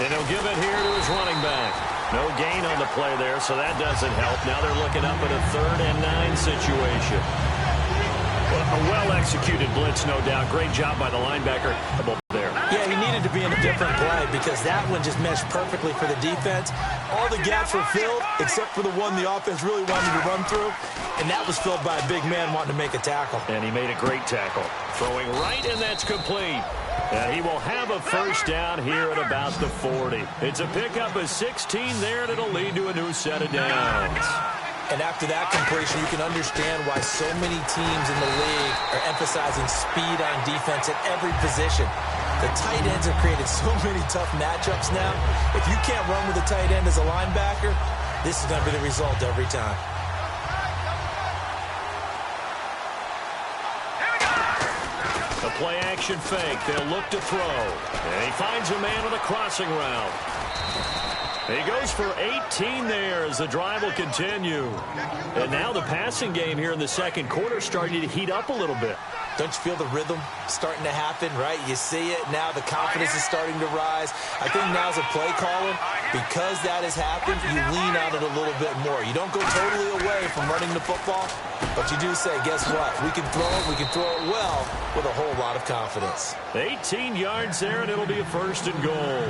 And he'll give it here to his running back. No gain on the play there, so that doesn't help. Now they're looking up at a 3rd and 9 situation. A well-executed blitz, no doubt. Great job by the linebacker there. Yeah, he needed to be in a different play because that one just meshed perfectly for the defense. All the gaps were filled except for the one the offense really wanted to run through, and that was filled by a big man wanting to make a tackle. And he made a great tackle. Throwing right, and that's complete. And he will have a first down here at about the 40. It's a pickup of 16 there, and it'll lead to a new set of downs. And after that completion, you can understand why so many teams in the league are emphasizing speed on defense at every position. The tight ends have created so many tough matchups now. If you can't run with a tight end as a linebacker, this is going to be the result every time. A play-action fake. They'll look to throw. And he finds a man on the crossing route. He goes for 18 there as the drive will continue. And now the passing game here in the second quarter starting to heat up a little bit. Don't you feel the rhythm starting to happen, right? You see it now. The confidence is starting to rise. I think now's a play caller. Because that has happened, you lean on it a little bit more. You don't go totally away from running the football, but you do say, guess what? We can throw it. We can throw it well with a whole lot of confidence. 18 yards there, and it'll be a 1st and goal.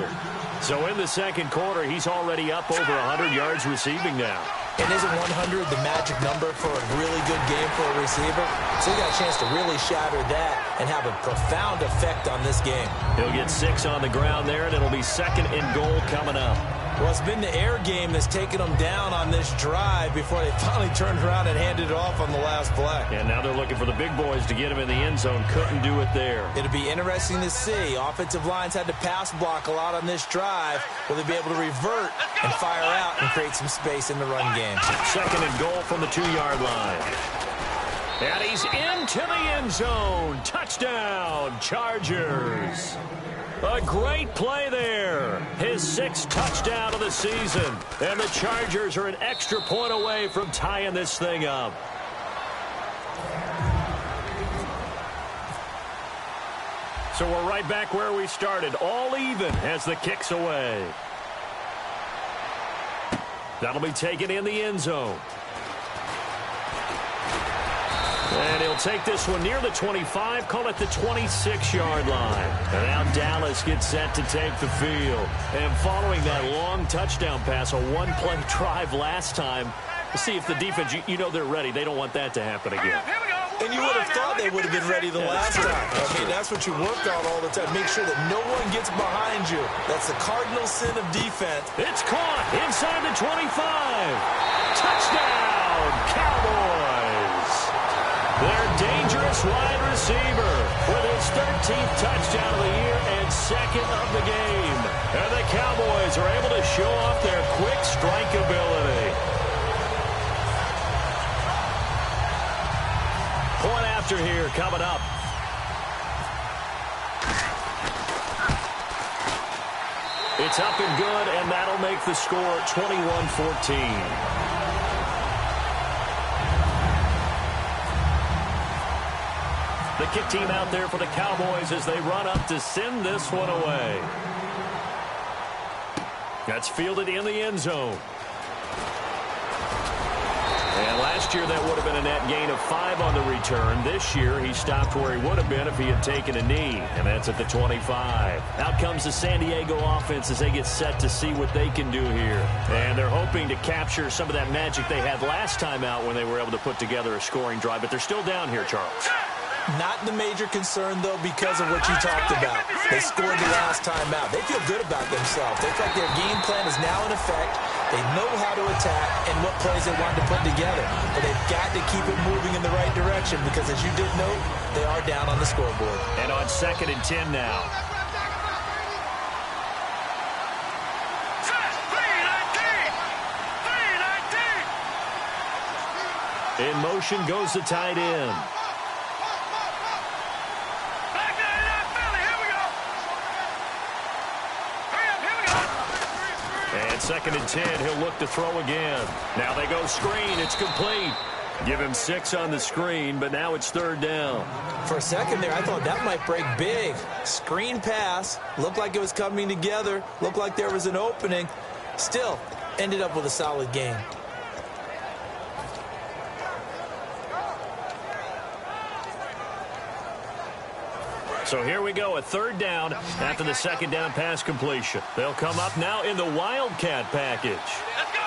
So in the second quarter, he's already up over 100 yards receiving now. And isn't 100 the magic number for a really good game for a receiver? So you got a chance to really shatter that and have a profound effect on this game. He'll get 6 on the ground there, and it'll be 2nd and goal coming up. Well, it's been the air game that's taken them down on this drive before they finally turned around and handed it off on the last play. And now they're looking for the big boys to get him in the end zone. Couldn't do it there. It'll be interesting to see. Offensive lines had to pass block a lot on this drive. Will they be able to revert and fire out and create some space in the run game? 2nd and goal from the 2-yard line. And he's into the end zone. Touchdown, Chargers. A great play there. His 6th touchdown of the season. And the Chargers are an extra point away from tying this thing up. So we're right back where we started. All even as the kick's away. That'll be taken in the end zone. And he'll take this one near the 25, call it the 26-yard line. And now Dallas gets set to take the field. And following that long touchdown pass, a one-play drive last time, we'll see if the defense, you know they're ready. They don't want that to happen again. And you would have thought they would have been ready the last time. I mean, that's what you work on all the time. Make sure that no one gets behind you. That's the cardinal sin of defense. It's caught inside the 25. Touchdown, Cowboys. Their dangerous wide receiver with his 13th touchdown of the year and 2nd of the game. And the Cowboys are able to show off their quick strike ability. Point after here coming up. It's up and good, and that'll make the score 21-14. The kick team out there for the Cowboys as they run up to send this one away. That's fielded in the end zone. And last year that would have been a net gain of 5 on the return. This year he stopped where he would have been if he had taken a knee, and that's at the 25. Out comes the San Diego offense as they get set to see what they can do here. And they're hoping to capture some of that magic they had last time out when they were able to put together a scoring drive, but they're still down here, Charles. Not the major concern, though, because of what you talked about. They scored the last time out. They feel good about themselves. They feel like their game plan is now in effect. They know how to attack and what plays they want to put together. But they've got to keep it moving in the right direction because, as you did note, they are down on the scoreboard. And on 2nd and 10 now. In motion goes the tight end. And 2nd and 10, he'll look to throw again. Now they go screen. It's complete. Give him 6 on the screen, but now it's 3rd down. For a second there, I thought that might break big. Screen pass. Looked like it was coming together. Looked like there was an opening. Still, ended up with a solid game. So here we go, a 3rd down after the 2nd down pass completion. They'll come up now in the Wildcat package. Let's go.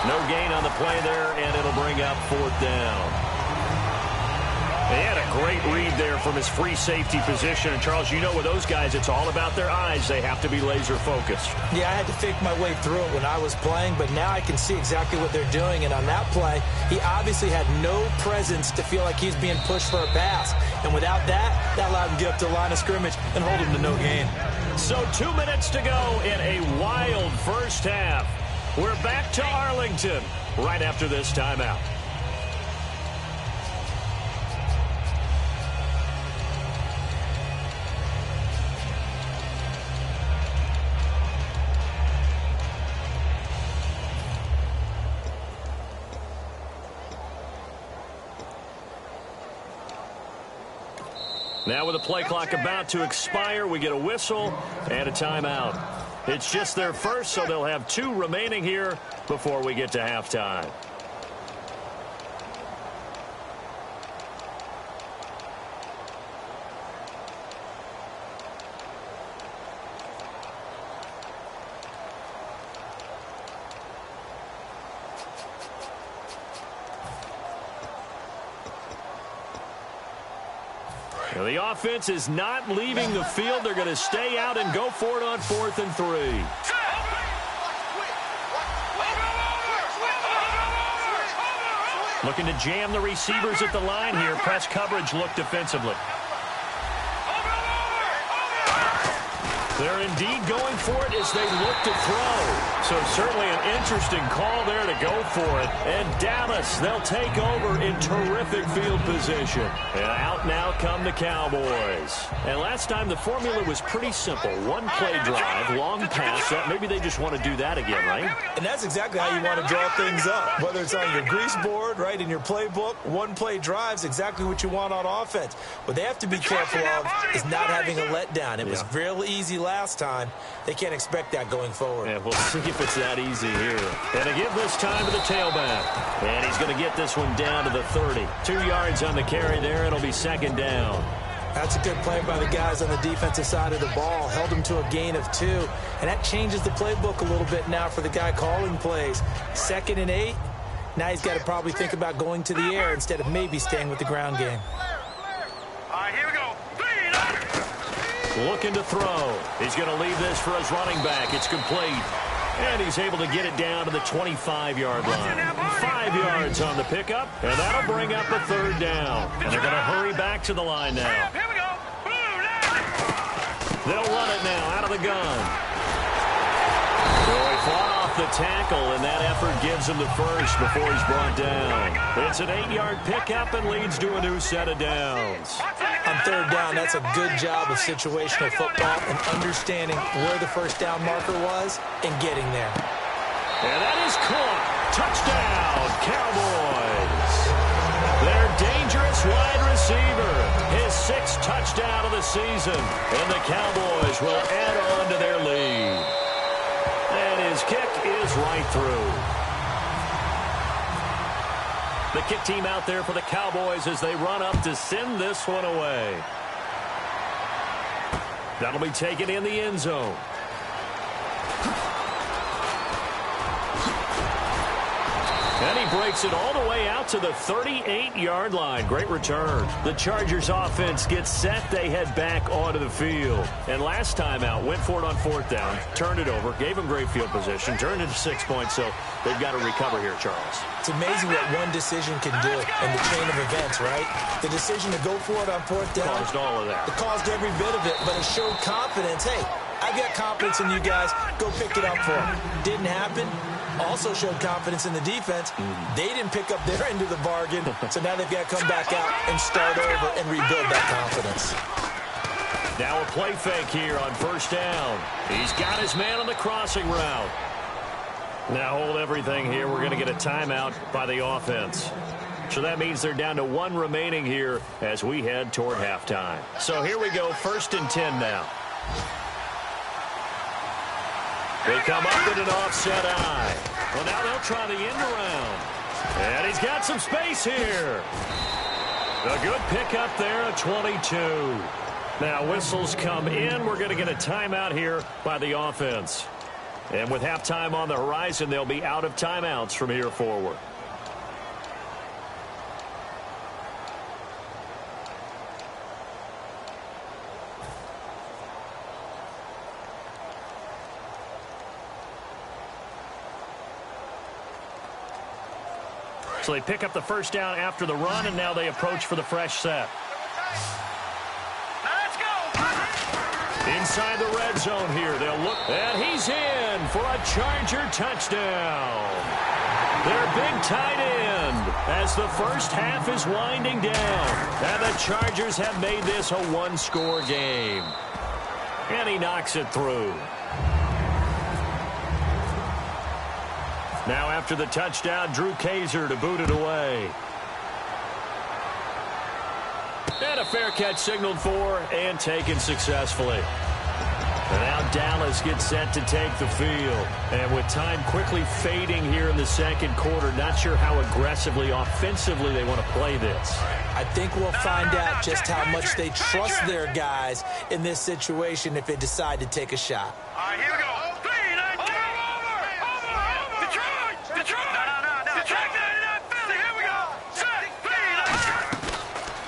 No gain on the play there, and it'll bring up 4th down. They had a great read there from his free safety position. And, Charles, you know with those guys, it's all about their eyes. They have to be laser focused. Yeah, I had to fake my way through it when I was playing, but now I can see exactly what they're doing. And on that play, he obviously had no presence to feel like he's being pushed for a pass. And without that, that allowed him to get up to the line of scrimmage and hold him to no gain. So 2 minutes to go in a wild first half. We're back to Arlington right after this timeout. Now with the play clock about to expire, we get a whistle and a timeout. It's just their first, so they'll have 2 remaining here before we get to halftime. Now the offense is not leaving the field. They're going to stay out and go for it on 4th and 3. Looking to jam the receivers at the line here. Press coverage look defensively. They're indeed going for it as they look to throw. So certainly an interesting call there to go for it. And Dallas, they'll take over in terrific field position. And out now come the Cowboys. And last time the formula was pretty simple. 1 play drive, long pass. Maybe they just want to do that again, right? And that's exactly how you want to draw things up. Whether it's on your grease board, right, in your playbook, 1 play drive's exactly what you want on offense. What they have to be careful of is not having a letdown. It was real easy last time. They can't expect that going forward. Yeah, we'll see if it's that easy here. And to give this time to the tailback. And he's going to get this one down to the 30. 2 yards on the carry there. It'll be 2nd down. That's a good play by the guys on the defensive side of the ball. Held him to a gain of 2. And that changes the playbook a little bit now for the guy calling plays. 2nd and 8. Now he's got to probably think about going to the air instead of maybe staying with the ground game. All right, here we go. Looking to throw. He's going to leave this for his running back. It's complete. And he's able to get it down to the 25-yard line. 5 yards on the pickup, and that'll bring up a 3rd down. And they're going to hurry back to the line now. Here we go. They'll run it now out of the gun. So he fought off the tackle, and that effort gives him the first before he's brought down. It's an 8-yard pickup and leads to a new set of downs. On 3rd down, that's a good job of situational football and understanding where the first down marker was and getting there. And that is caught. Touchdown, Cowboys. Their dangerous wide receiver, his 6th touchdown of the season. And the Cowboys will add on to their lead. And his kick is right through. The kick team out there for the Cowboys as they run up to send this one away. That'll be taken in the end zone. And he breaks it all the way out to the 38-yard line. Great return. The Chargers offense gets set. They head back onto the field. And last time out, went for it on 4th down, turned it over, gave him great field position, turned it to 6 points, so they've got to recover here, Charles. It's amazing what one decision can do in the chain of events, right? The decision to go for it on 4th down. Caused all of that. It caused every bit of it, but it showed confidence. Hey, I've got confidence in you guys. Go pick it up for them. Didn't happen. Also showed confidence in the defense. They didn't pick up their end of the bargain, so now they've got to come back out and start over and rebuild that confidence. Now a play fake here on 1st down. He's got his man on the crossing route. Now hold everything here. We're going to get a timeout by the offense. So that means they're down to 1 remaining here as we head toward halftime. So here we go, 1st and 10 now. They come up with an offset eye. Well, now they'll try the end around. And he's got some space here. A good pickup there, a 22. Now whistles come in. We're going to get a timeout here by the offense. And with halftime on the horizon, they'll be out of timeouts from here forward. So they pick up the first down after the run, and now they approach for the fresh set. Let's go. Inside the red zone here, they'll look, and he's in for a Charger touchdown. Their big tight end as the first half is winding down. And the Chargers have made this a 1-score game. And he knocks it through. Now after the touchdown, Drew Kaiser to boot it away. And a fair catch signaled for and taken successfully. And now Dallas gets set to take the field. And with time quickly fading here in the second quarter, not sure how aggressively, offensively they want to play this. I think we'll find out just how much they trust their guys in this situation if they decide to take a shot. All right, here we go.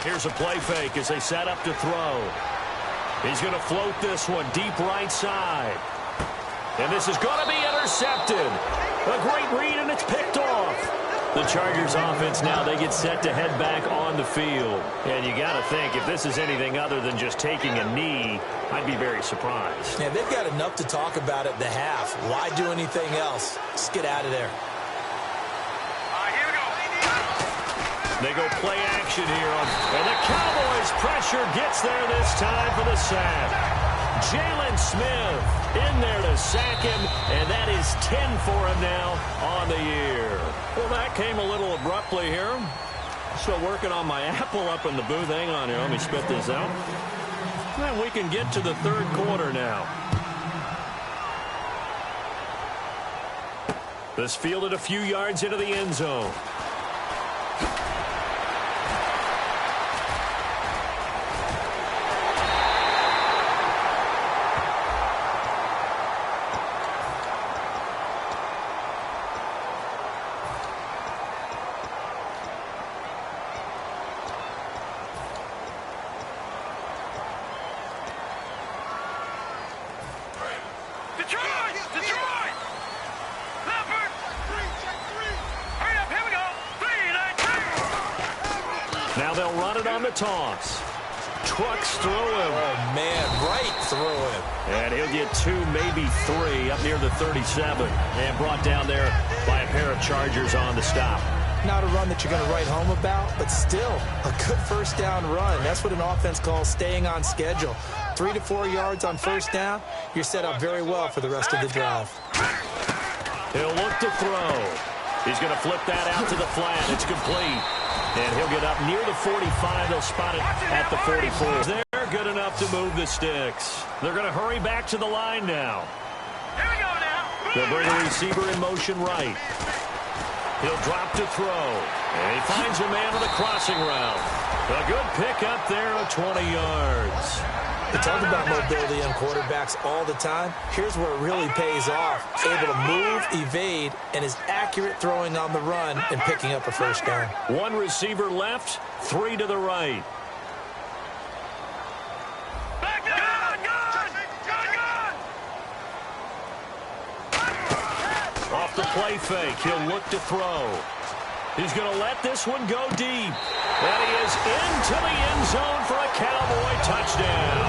Here's a play fake as they set up to throw. He's going to float this one deep right side. And this is going to be intercepted. A great read, and it's picked off. The Chargers offense now, they get set to head back on the field. And you got to think, if this is anything other than just taking a knee, I'd be very surprised. Yeah, they've got enough to talk about at the half. Why do anything else? Just get out of there. They go play action here. And the Cowboys pressure gets there this time for the sack. Jalen Smith in there to sack him, and that is 10 for him now on the year. Well, that came a little abruptly here. Still working on my apple up in the booth. Hang on here. Let me spit this out. And we can get to the third quarter now. This fielded a few yards into the end zone. Toss. Trucks through him. Oh, man, right through him. And he'll get 2, maybe 3 up near the 37. And brought down there by a pair of Chargers on the stop. Not a run that you're going to write home about, but still a good first down run. That's what an offense calls staying on schedule. 3 to 4 yards on first down, you're set up very well for the rest of the drive. He'll look to throw. He's going to flip that out to the flat. It's complete. And he'll get up near the 45. They'll spot it at the 44. They're good enough to move the sticks. They're going to hurry back to the line now. Here we go now. They'll bring the receiver in motion right. He'll drop to throw. And he finds a man on the crossing route. A good pickup there of 20 yards. We talk about mobility on quarterbacks all the time. Here's where it really pays off. Able to move, evade, and is accurate throwing on the run and picking up a first down. 1 receiver left, 3 to the right. Off the play fake, he'll look to throw. He's going to let this one go deep. And he is into the end zone for a Cowboy touchdown.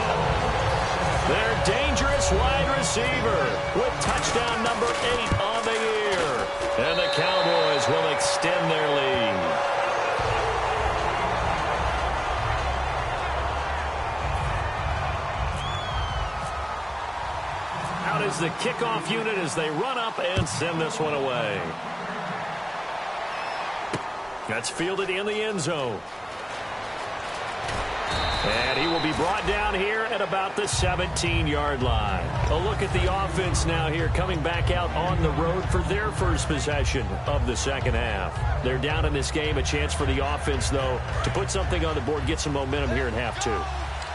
Their dangerous wide receiver with touchdown number 8 on the year. And the Cowboys will extend their lead. Out is is the kickoff unit as they run up and send this one away. That's fielded in the end zone. And he will be brought down here at about the 17-yard line. A look at the offense now here, coming back out on the road for their first possession of the second half. They're down in this game. A chance for the offense, though, to put something on the board, get some momentum here in half two.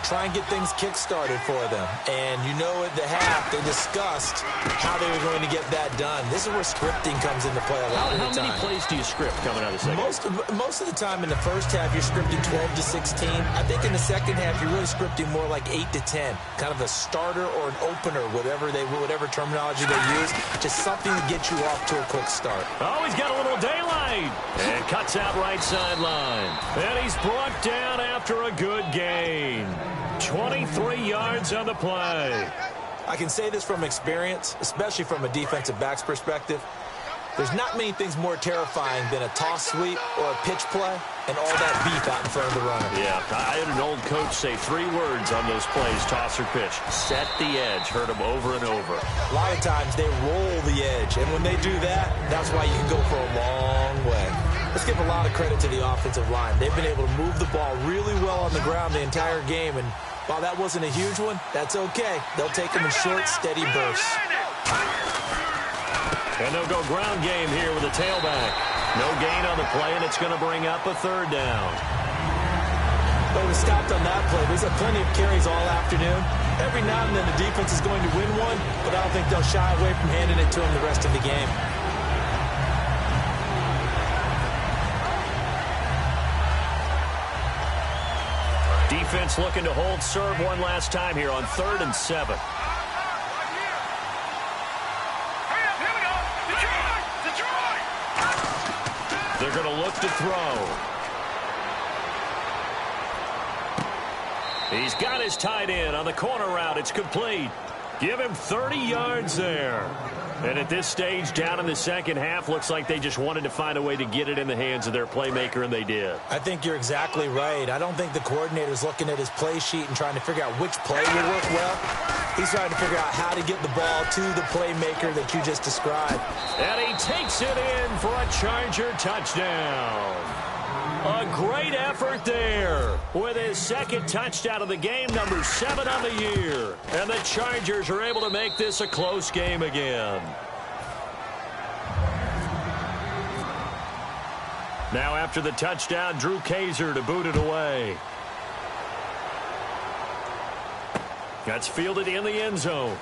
Try and get things kick-started for them. And you know at the half, they discussed how they were going to get that done. This is where scripting comes into play a lot of the time. How many plays do you script coming out of the second? Most of the time in the first half, you're scripting 12 to 16. I think in the second half, you're really scripting more like 8 to 10. Kind of a starter or an opener, whatever terminology they use. Just something to get you off to a quick start. Oh, he's got a little daylight. And cuts out right sideline. And he's brought down after a good gain. 23 yards on the play. I can say this from experience, especially from a defensive back's perspective. There's not many things more terrifying than a toss sweep or a pitch play and all that beef out in front of the runner. Yeah, I had an old coach say 3 words on those plays, toss or pitch. Set the edge. Heard him over and over. A lot of times they roll the edge, and when they do that, that's why you can go for a long way. Let's give a lot of credit to the offensive line. They've been able to move the ball really well on the ground the entire game, and while that wasn't a huge one, that's okay. They'll take them in short, steady bursts. And they'll go ground game here with a tailback. No gain on the play, and it's going to bring up a third down. But it was stopped on that play. There's plenty of carries all afternoon. Every now and then the defense is going to win one, but I don't think they'll shy away from handing it to them the rest of the game. Defense looking to hold serve one last time here on 3rd and 7. They're going to look to throw. He's got his tight end on the corner route. It's complete. Give him 30 yards there. And at this stage, down in the second half, looks like they just wanted to find a way to get it in the hands of their playmaker, and they did. I think you're exactly right. I don't think the coordinator's looking at his play sheet and trying to figure out which play would work well. He's trying to figure out how to get the ball to the playmaker that you just described. And he takes it in for a Charger touchdown. A great effort there with his second touchdown of the game, number 7 on the year. And the Chargers are able to make this a close game again. Now after the touchdown, Drew Kaiser to boot it away. That's fielded in the end zone.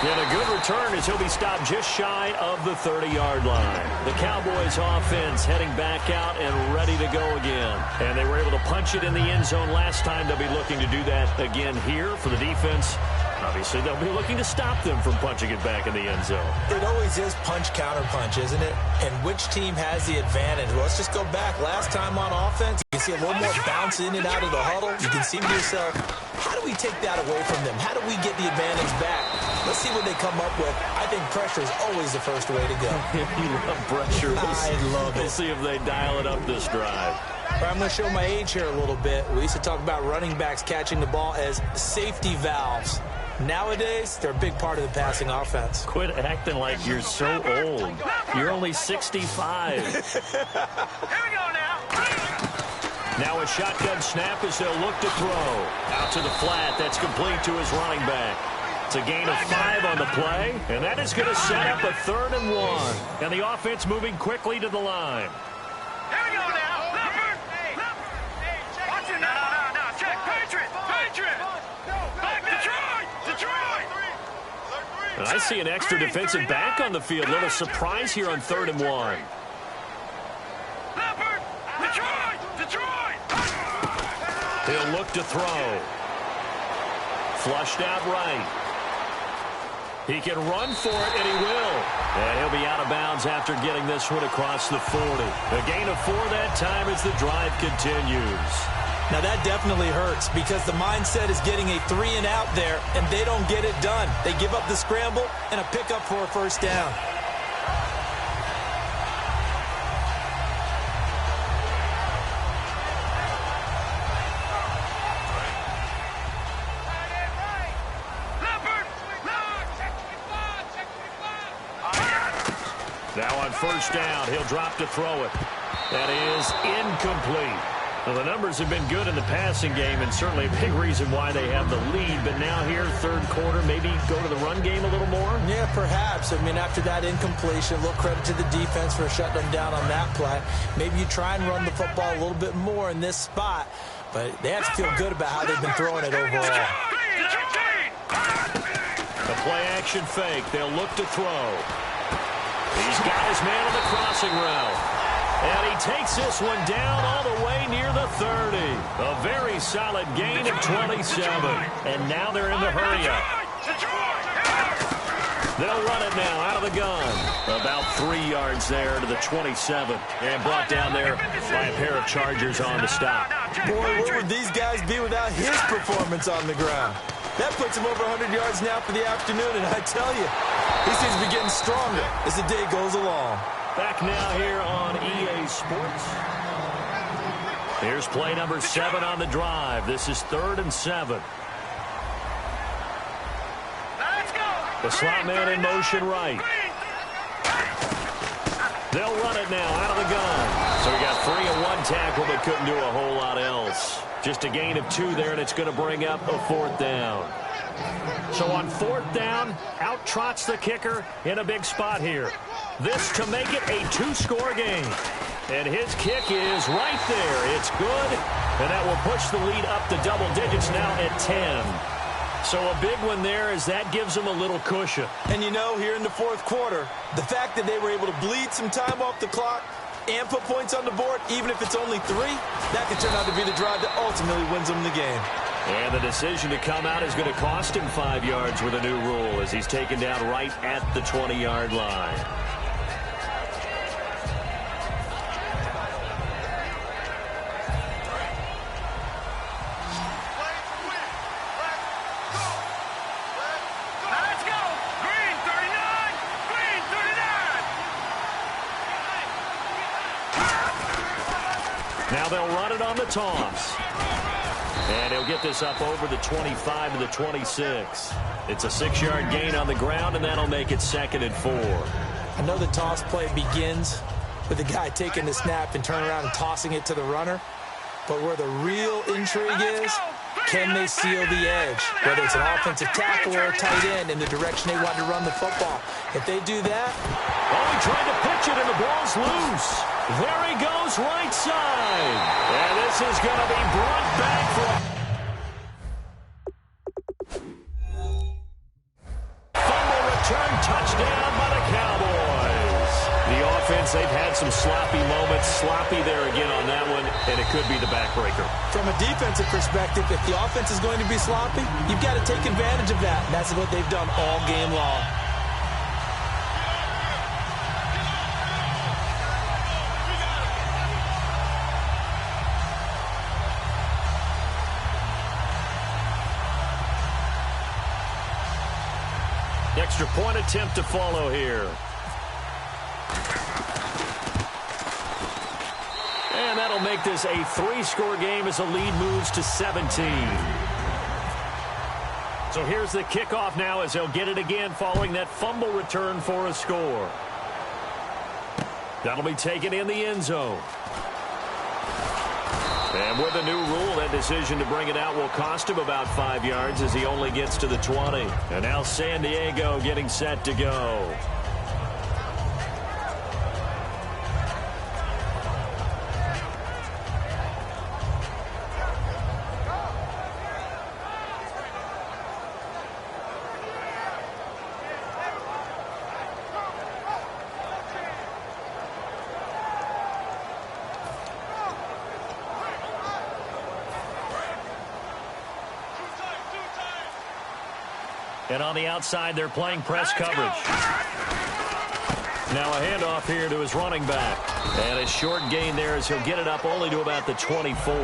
And a good return as he'll be stopped just shy of the 30-yard line. The Cowboys offense heading back out and ready to go again. And they were able to punch it in the end zone last time. They'll be looking to do that again here for the defense. Obviously, they'll be looking to stop them from punching it back in the end zone. It always is punch-counter-punch, isn't it? And which team has the advantage? Well, let's just go back. Last time on offense, you can see a little more bounce in and out of the huddle. You can see to yourself, how do we take that away from them? How do we get the advantage back? Let's see what they come up with. I think pressure is always the first way to go. You love pressure. I love it. We'll see if they dial it up this drive. I'm going to show my age here a little bit. We used to talk about running backs catching the ball as safety valves. Nowadays, they're a big part of the passing offense. Quit acting like you're so old. You're only 65. Here we go now. Now a shotgun snap as they'll look to throw. Out to the flat. That's complete to his running back. It's a gain of 5 on the play, and that is going to set up a 3rd and 1. And the offense moving quickly to the line. Here we go now. Leopard. Watch it now. No. Check. Patriot. Back Detroit. And I see an extra defensive back on the field. Little surprise here on 3rd and 1. Leopard. Detroit. He'll look to throw. Flushed out right. He can run for it, and he will. And he'll be out of bounds after getting this one across the 40. A gain of 4 that time as the drive continues. Now, that definitely hurts because the mindset is getting a 3-and-out there, and they don't get it done. They give up the scramble and a pickup for a first down. Now on first down, he'll drop to throw it. That is incomplete. Well, the numbers have been good in the passing game, and certainly a big reason why they have the lead. But now here, third quarter, maybe go to the run game a little more? Yeah, perhaps. I mean, after that incompletion, a little credit to the defense for shutting them down on that play. Maybe you try and run the football a little bit more in this spot, but they have to feel good about how they've been throwing it overall. The play-action fake. They'll look to throw. He's got his man on the crossing route. And he takes this one down all the way near the 30. A very solid gain of 27. And now they're in the hurry-up. They'll run it now out of the gun. About 3 yards there to the 27. And brought down there by a pair of Chargers on the stop. Boy, where would these guys be without his performance on the ground? That puts him over 100 yards now for the afternoon. And I tell you, he seems to be getting stronger as the day goes along. Back now here on EA Sports. Here's play number 7 on the drive. This is 3rd and 7. Let's go. The slot man in motion right. They'll run it now out of the gun. So we got 3 and 1 tackle, but couldn't do a whole lot else. Just a gain of 2 there, and it's going to bring up a 4th down. So on 4th down, out trots the kicker in a big spot here. This to make it a 2-score game. And his kick is right there. It's good, and that will push the lead up to double digits now at 10. So a big one there as that gives them a little cushion. And you know, here in the 4th quarter, the fact that they were able to bleed some time off the clock and put points on the board, even if it's only 3, that could turn out to be the drive that ultimately wins them the game. And the decision to come out is going to cost him 5 yards with a new rule as he's taken down right at the 20-yard line. Let's go. Green 39. Green 39. Now they'll run it on the toss. And he'll get this up over the 25 to the 26. It's a 6-yard gain on the ground, and that'll make it 2nd and 4. I know the toss play begins with the guy taking the snap and turning around and tossing it to the runner. But where the real intrigue is, can they seal the edge? Whether it's an offensive tackle or a tight end in the direction they want to run the football. If they do that... Oh, he tried to pitch it, and the ball's loose. There he goes, right side. And this is going to be brought back for fumble return touchdown by the Cowboys. The offense, they've had some sloppy moments. Sloppy there again on that one, and it could be the backbreaker. From a defensive perspective, if the offense is going to be sloppy, you've got to take advantage of that. And that's what they've done all game long. Extra point attempt to follow here. And that'll make this a 3-score game as the lead moves to 17. So here's the kickoff now as they'll get it again following that fumble return for a score. That'll be taken in the end zone. And with a new rule, that decision to bring it out will cost him about 5 yards as he only gets to the 20. And now San Diego getting set to go. And on the outside, they're playing press coverage. Now a handoff here to his running back. And a short gain there as he'll get it up only to about the 24.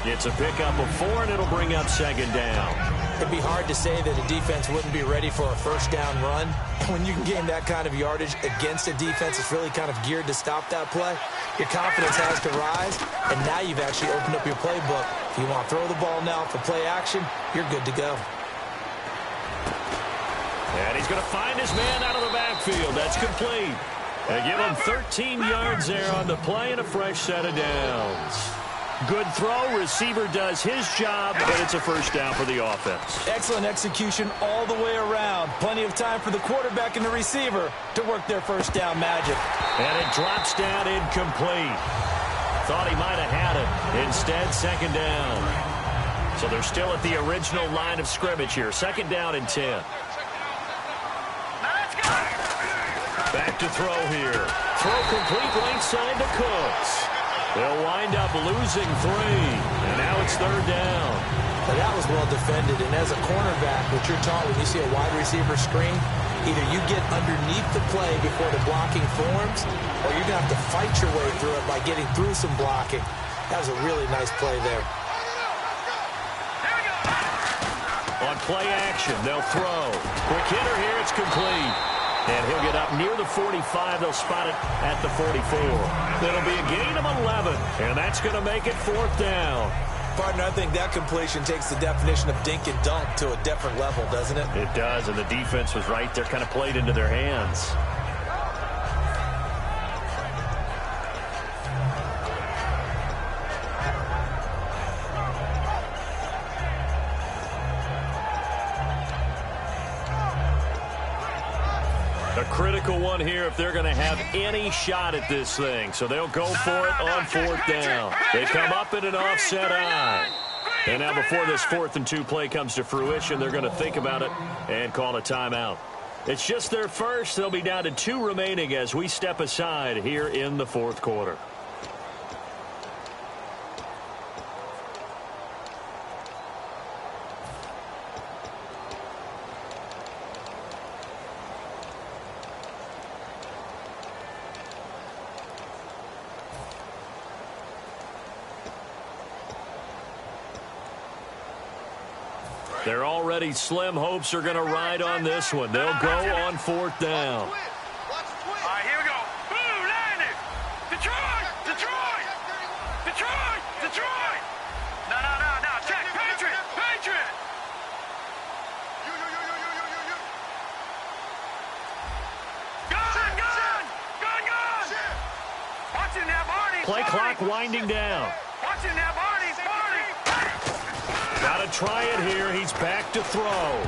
It's a pickup of 4, and it'll bring up 2nd down. It'd be hard to say that a defense wouldn't be ready for a first down run. When you can gain that kind of yardage against a defense that's really kind of geared to stop that play, your confidence has to rise, and now you've actually opened up your playbook. If you want to throw the ball now for play action, you're good to go. And he's going to find his man out of the backfield. That's complete. They give him 13 yards there on the play and a fresh set of downs. Good throw. Receiver does his job, and it's a first down for the offense. Excellent execution all the way around. Plenty of time for the quarterback and the receiver to work their first down magic. And it drops down incomplete. Thought he might have had it. Instead, second down. So they're still at the original line of scrimmage here. Second down and 10. Back to throw here. Throw complete right side to Cooks. They'll wind up losing 3. And now it's third down. Well, that was well defended. And as a cornerback, what you're taught when you see a wide receiver screen, either you get underneath the play before the blocking forms, or you're going to have to fight your way through it by getting through some blocking. That was a really nice play there. On play action, they'll throw. Quick hitter here, it's complete. And he'll get up near the 45. They'll spot it at the 44. It'll be a gain of 11, and that's going to make it fourth down. Partner, I think that completion takes the definition of dink and dunk to a different level, doesn't it? It does, and the defense was right there, kind of played into their hands. A critical one here if they're going to have any shot at this thing. So they'll go for it on fourth down. They come up in an offset eye. And now before this 4th and 2 play comes to fruition, they're going to think about it and call a timeout. It's just their first. They'll be down to 2 remaining as we step aside here in the fourth quarter. They're already slim. Hopes are going to ride on this one. They'll go on fourth down. All right, here we go. Boom, landed. Detroit, Detroit, Detroit, Detroit. No. Check, Patriot. Gun. Watching that, Barney. Play clock winding down. Watching that, Barney. Got to try it here. He's back to throw.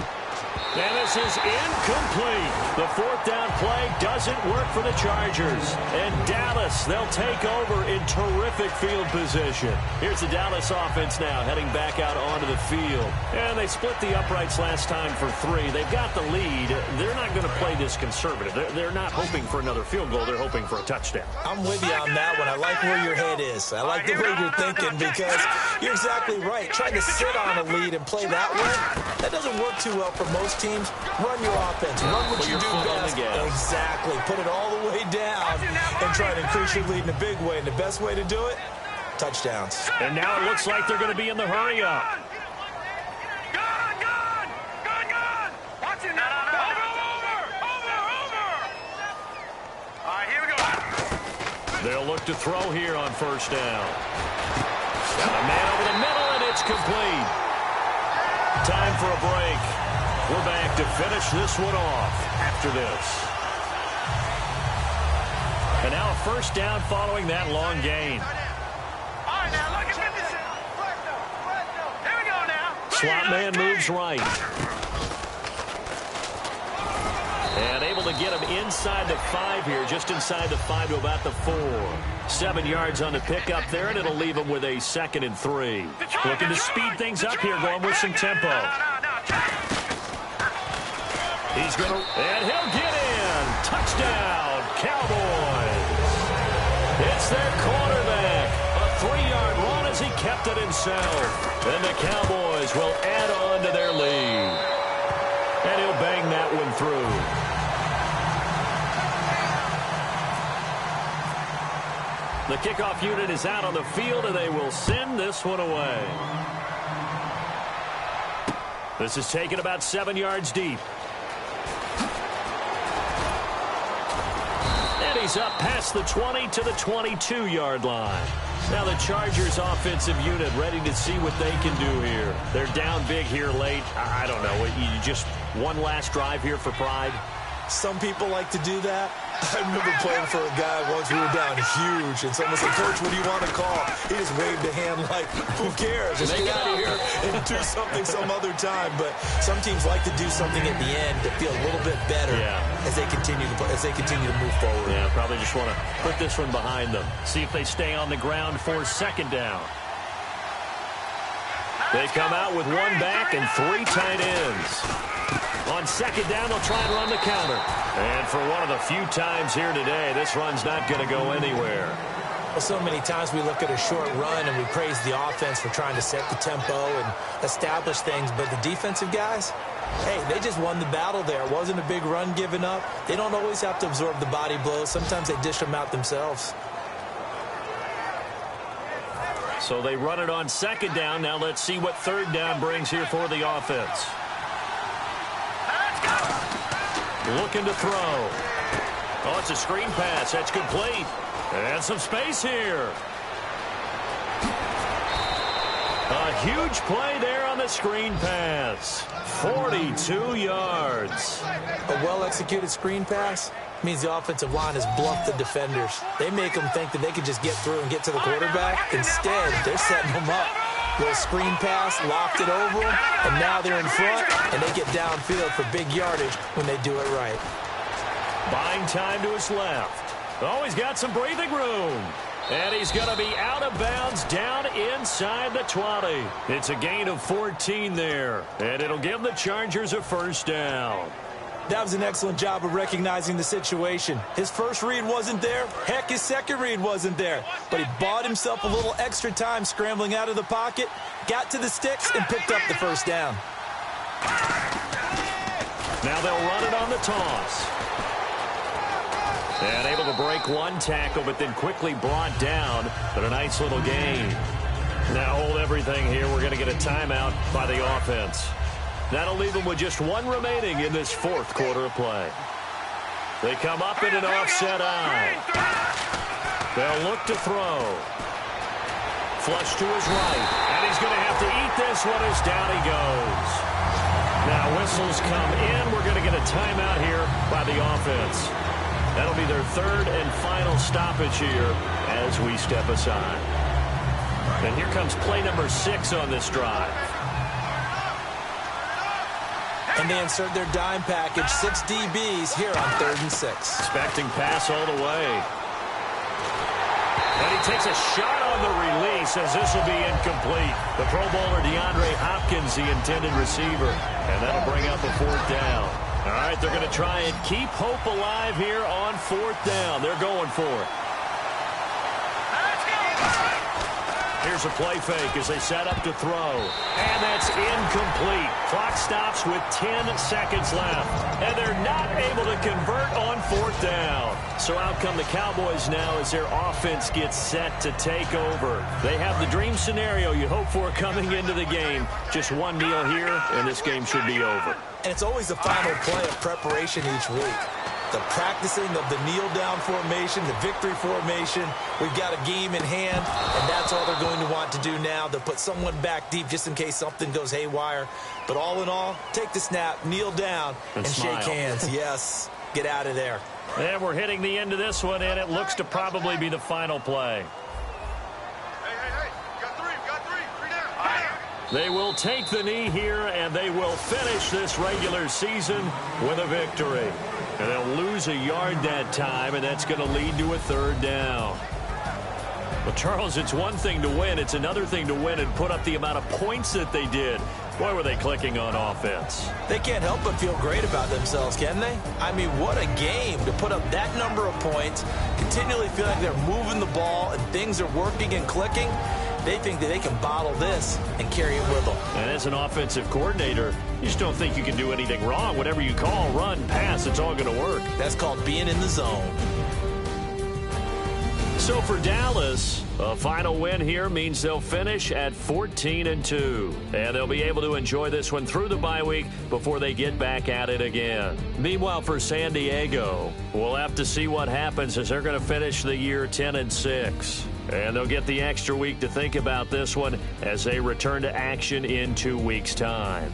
And this is incomplete. The fourth down play doesn't work for the Chargers. And Dallas, they'll take over in terrific field position. Here's the Dallas offense now heading back out onto the field. And they split the uprights last time for 3. They've got the lead. They're not going to play this conservative. They're not hoping for another field goal. They're hoping for a touchdown. I'm with you on that one. I like where your head is. I like the way you're thinking because you're exactly right. Trying to sit on a lead and play that way, that doesn't work too well for most teams. Run your offense. Run what you do best. Exactly. Put it all the way down and try to increase your lead in a big way. And the best way to do it, touchdowns. And now it looks like they're going to be in the hurry-up. Gun. Watching that. Over. All right, here we go. They'll look to throw here on first down. Got a man over the middle, and it's complete. Time for a break. We're back to finish this one off after this. And now a first down following that long gain. All right, now look at this. Here we go now. Slot man moves right. And able to get him inside the 5 here, just inside the 5 to about the 4. 7 yards on the pickup there, and it'll leave him with a 2nd and 3. Looking to speed things up here, going with some tempo. He's going to, and he'll get in. Touchdown, Cowboys. It's their quarterback. A 3-yard run as he kept it himself. And the Cowboys will add on to their lead. And he'll bang that one through. The kickoff unit is out on the field, and they will send this one away. This is taken about 7 yards deep. And he's up past the 20 to the 22-yard line. Now the Chargers offensive unit ready to see what they can do here. They're down big here late. I don't know. You just one last drive here for pride? Some people like to do that. I remember playing for a guy once. We were down huge, and someone said, "Coach, what do you want to call?" He just waved a hand like, "Who cares? Just get out of here and do something some other time." But some teams like to do something at the end to feel a little bit better as they continue to move forward. Yeah, probably just want to put this one behind them. See if they stay on the ground for second down. They come out with one back and three tight ends. On second down, they'll try and run the counter. And for one of the few times here today, this run's not going to go anywhere. Well, so many times we look at a short run and we praise the offense for trying to set the tempo and establish things. But the defensive guys, hey, they just won the battle there. It wasn't a big run given up. They don't always have to absorb the body blows. Sometimes they dish them out themselves. So they run it on second down. Now let's see what third down brings here for the offense. Looking to throw. Oh, it's a screen pass. That's complete. And some space here. A huge play there on the screen pass. 42 yards. A well-executed screen pass means the offensive line has bluffed the defenders. They make them think that they can just get through and get to the quarterback. Instead, they're setting them up. Little screen pass, locked it over them, and now they're in front, and they get downfield for big yardage when they do it right. Buying time to his left. Oh, he's got some breathing room. And he's going to be out of bounds down inside the 20. It's a gain of 14 there, and it'll give the Chargers a first down. That was an excellent job of recognizing the situation. His first read wasn't there. Heck, his second read wasn't there. But he bought himself a little extra time scrambling out of the pocket, got to the sticks, and picked up the first down. Now they'll run it on the toss. And able to break one tackle, but then quickly brought down. But a nice little gain. Now hold everything here. We're going to get a timeout by the offense. That'll leave them with just one remaining in this fourth quarter of play. They come up in an offset eye. They'll look to throw. Flush to his right. And he's going to have to eat this one as down he goes. Now whistles come in. We're going to get a timeout here by the offense. That'll be their third and final stoppage here as we step aside. And here comes play number 6 on this drive. And they insert their dime package, 6 DBs here on 3rd and 6. Expecting pass all the way. And he takes a shot on the release as this will be incomplete. The Pro Bowler DeAndre Hopkins, the intended receiver. And that'll bring up a 4th down. All right, they're going to try and keep hope alive here on 4th down. They're going for it. Here's a play fake as they set up to throw. And that's incomplete. Clock stops with 10 seconds left. And they're not able to convert on 4th down. So out come the Cowboys now as their offense gets set to take over. They have the dream scenario you hope for coming into the game. Just one kneel here, and this game should be over. And it's always the final play of preparation each week. The practicing of the kneel-down formation, the victory formation. We've got a game in hand, and that's all they're going to want to do now. They'll put someone back deep just in case something goes haywire. But all in all, take the snap, kneel down, and shake hands. Yes, get out of there. And we're hitting the end of this one, and it looks to probably be the final play. Hey, got three down. They will take the knee here, and they will finish this regular season with a victory. And they'll lose a yard that time, and that's going to lead to a 3rd down. Well, Charles, it's one thing to win. It's another thing to win and put up the amount of points that they did. Boy, were they clicking on offense. They can't help but feel great about themselves, can they? I mean, what a game to put up that number of points, continually feel like they're moving the ball and things are working and clicking. They think that they can bottle this and carry it with them. And as an offensive coordinator, you just don't think you can do anything wrong. Whatever you call, run, pass, it's all going to work. That's called being in the zone. So for Dallas, a final win here means they'll finish at 14-2. And they'll be able to enjoy this one through the bye week before they get back at it again. Meanwhile, for San Diego, we'll have to see what happens as they're going to finish the year 10-6. And they'll get the extra week to think about this one as they return to action in 2 weeks' time.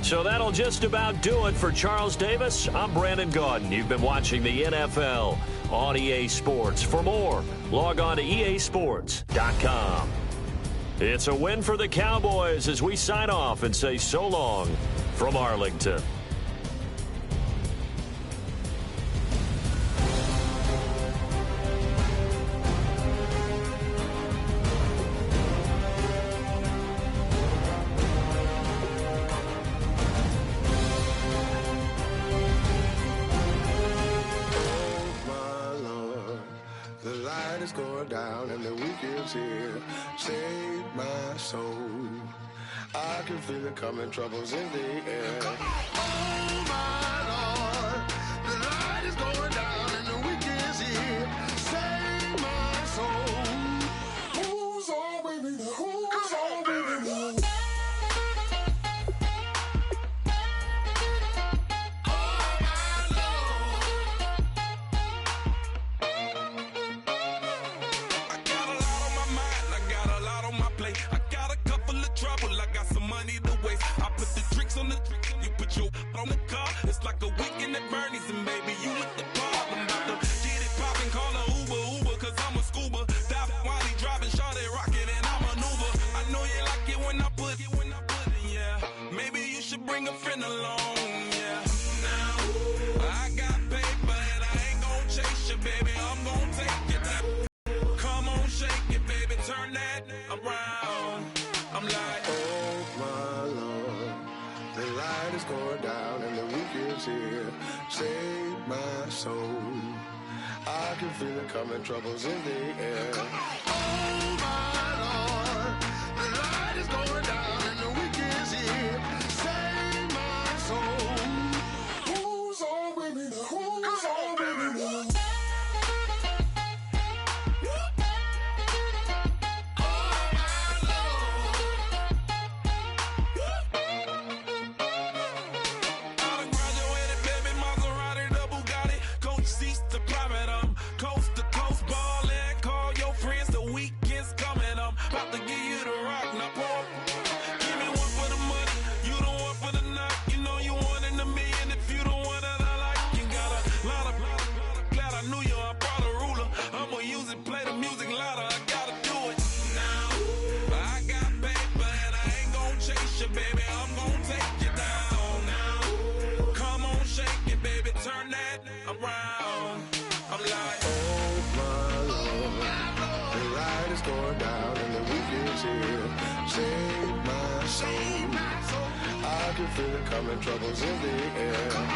So that'll just about do it for Charles Davis. I'm Brandon Gaudin. You've been watching the NFL on EA Sports. For more, log on to easports.com. It's a win for the Cowboys as we sign off and say so long from Arlington. Going down and the weekend's here. Save my soul. I can feel it coming, troubles in the air. Oh my Lord, the light is going down and the weekend's here. Save my soul. Who's all with me? Who's all with me? On the car, it's like a weekend at Bernie's, and baby, you look the part. I'm about to get it poppin', call a Uber, cause I'm a scuba. Dive while he driving, shawty rockin', and I maneuver. I know you like it when I put it, yeah. Maybe you should bring a friend along, yeah. Now, I got paper, and I ain't gon' chase you, baby. I'm gon' take you down. Come on, shake it, baby, turn that around. I'm like, oh my Lord, the light is going down and the weekend's here. Save my soul. I can feel it coming, troubles in the air. Oh my Lord, the light is going down and the weekend's here. Save my soul. Who's all with me now? Who's all with me now? Going down and the weekend's here. Save my soul. I can feel it coming, troubles in the air.